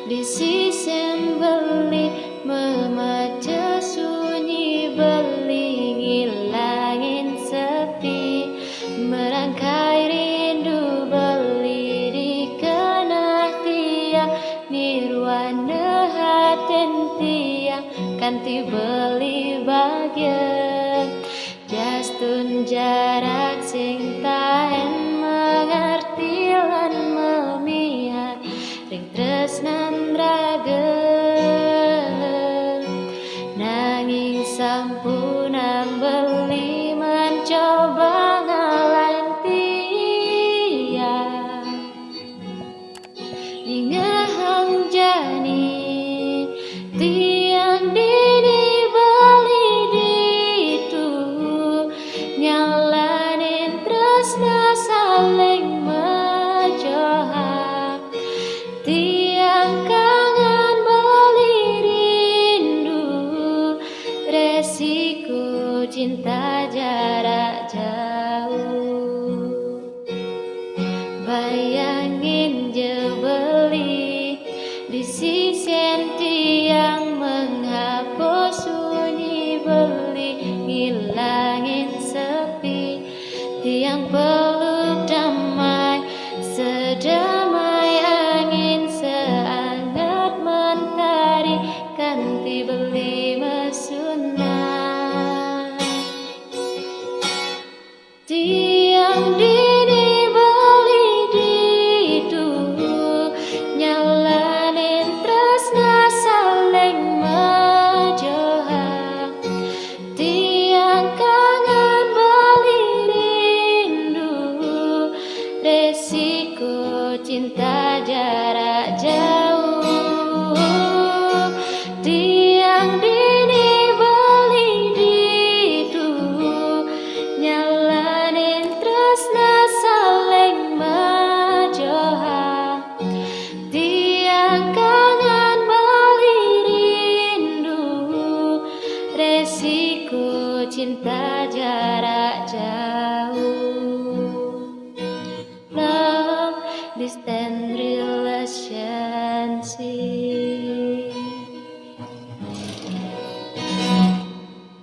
di sisen beli memecah sunyi beli ngilangin sepi merangkai rindu beli dikenal tiang nirwana haten tiang kanti beli bagian jastun jarak sing taen mengerti lan memihak ring tresnan ragen nanging sampunang beli mencoba ngalahin tiang dingahang jani tiang dini beli ditu nyalanin tresna saling menjohak tiang kangen beli rindu resiko cinta jarak jauh bayangin je beli di sisen tiang menghapus sunyi beli ngilangin sepi tiang peluk damai sedamai angin seangat mentari kanti beli mesunah tiang dini beli ditu nyalanin tresna saling menjohak tiang kangen beli rindu resiko cinta jarak jauh tiang dini beli ditu nyalanin tresna saling menjohak tiang kangen beli rindu resiko cinta jarak jauh.